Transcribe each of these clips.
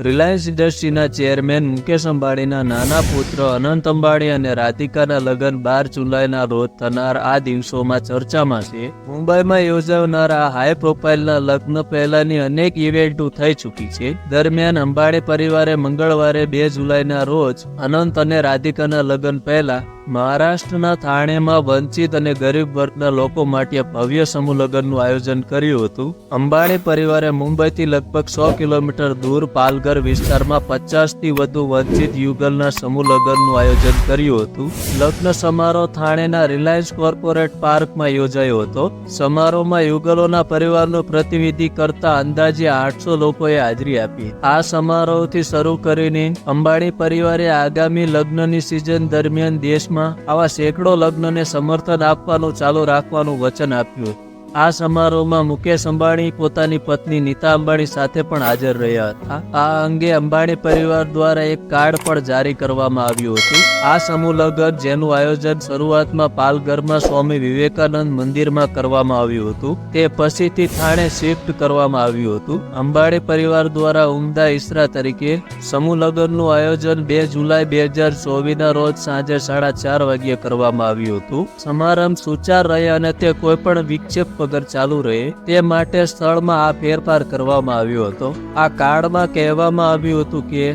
Reliance ઇન્ડસ્ટ્રીના chairman Mukesh અંબાણીના નાના પુત્ર અનંત અંબાણી અને રાધિકાના લગ્ન 12 જુલાઈના રોજ થનાર આ દિવસોમાં ચર્ચામાં છે. મુંબઈમાં યોજાનાર આ હાઈ પ્રોફાઇલના લગ્ન પહેલાની અનેક ઇવેન્ટો થઈ ચૂકી છે. દરમિયાન અંબાણી પરિવારે મંગળવારે 2 જુલાઈના રોજ અનંત અને રાધિકાના લગ્ન પહેલા મહારાષ્ટ્રના થાણેમાં વંચિત અને ગરીબ વર્ગના લોકો માટે ભવ્ય સમૂહ લગ્નનું આયોજન કર્યું હતું. અંબાણી પરિવારે મુંબઈથી લગભગ 100 કિલોમીટર દૂર પાલઘર વિસ્તારમાં 50થી વધુ વંચિત યુગલના સમૂહ લગ્નનું આયોજન કર્યું હતું. લગ્ન સમારોહ થાણેના રિલાયન્સ કોર્પોરેટ પાર્કમાં યોજાયો હતો. સમારોહમાં યુગલોના પરિવારનું પ્રતિનિધિ કરતા અંદાજે 800 લોકોએ હાજરી આપી. આ સમારોહથી શરૂ કરીને અંબાણી પરિવારે આગામી લગ્નની સિઝન દરમિયાન દેશમાં આવા સેંકડો લગ્નને સમર્થન આપવાનું ચાલુ રાખવાનું વચન આપ્યું. આ સમારોહમાં મુકેશ અંબાણી પોતાની પત્ની નીતા અંબાણી સાથે પણ હાજર રહ્યા હતા. આ અંગે અંબાણી પરિવાર દ્વારા એક કાર્ડ પણ જારી કરવામાં આવ્યું હતું. આ સમૂહ લગ્ન જેનું આયોજન શરૂઆતમાં પાલઘરમાં સ્વામી વિવેકાનંદ મંદિરમાં કરવામાં આવ્યું હતું, તે પછીથી થાણે શિફ્ટ કરવામાં આવ્યું હતું. અંબાણી પરિવાર દ્વારા ઉમદા ઇસરા તરીકે સમૂહ લગ્નનું આયોજન 2 જુલાઈ 2024ના રોજ સાંજે 4:30 વાગ્યે કરવામાં આવ્યું હતું. સમારંભ સુચાર રહે અને તે કોઈ પણ વિક્ષેપ વગર ચાલુ રહે તે માટે સ્થળમાં આ ફેરફાર કરવામાં આવ્યો હતો. આ કાર્ડમાં કહેવામાં આવ્યું હતું કે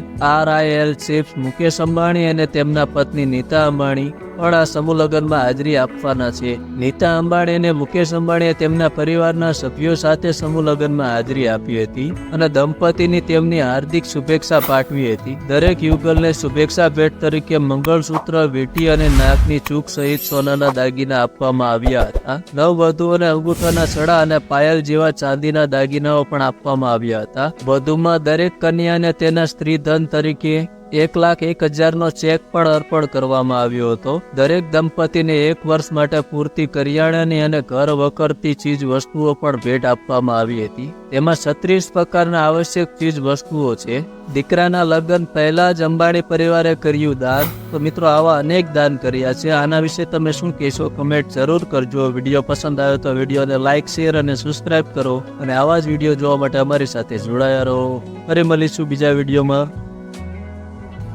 RIL ચીફ મુકેશ અંબાણી અને તેમના પત્ની નીતા અંબાણી પણ આ સમૂહ લગ્નમાં હાજરી આપવાના છે. નીતા અંબાણી અને મુકેશ અંબાણીએ તેમના પરિવારના સભ્યો સાથે સમૂહ લગ્નમાં હાજરી આપી હતી અને દંપતીની તેમની હાર્દિક શુભેચ્છા પાઠવી હતી. દરેક યુગલને શુભેચ્છા ભેટ તરીકે મંગળસૂત્ર, વીંટી અને નાકની ચૂક સહિત સોનાના દાગીના આપવામાં આવ્યા હતા. નવવધુઓને અંગૂઠાના સડા અને પાયલ જેવા ચાંદીના દાગીનાઓ પણ આપવામાં આવ્યા હતા. વધુમાં દરેક કન્યાને તેના સ્ત્રીધન તરીકે 1,01,000નો ચેક પણ અર્પણ કરવામાં આવ્યો હતો. દરેક દંપતીને 1 વર્ષ માટે પૂરતી કરિયાણાની અને ઘર વખરતી ચીજ વસ્તુઓ પણ ભેટ આપવામાં આવી હતી. તેમાં 36 પ્રકારના આવશ્યક ચીજ વસ્તુઓ છે. દીકરાના લગ્ન પહેલા જ અંબાણી પરિવારે કર્યું દાન. તો મિત્રો, આવા અનેક દાન કર્યા છે. આના વિશે તમે શું કહેશો? કમેન્ટ જરૂર કરજો. વિડીયો પસંદ આવ્યો તો વિડીયોને લાઇક, શેર અને સબસ્ક્રાઇબ કરો અને આવા જ વિડીયો જોવા માટે અમારી સાથે જોડાયા રહો. ફરી મળીશું બીજા વિડીયોમાં.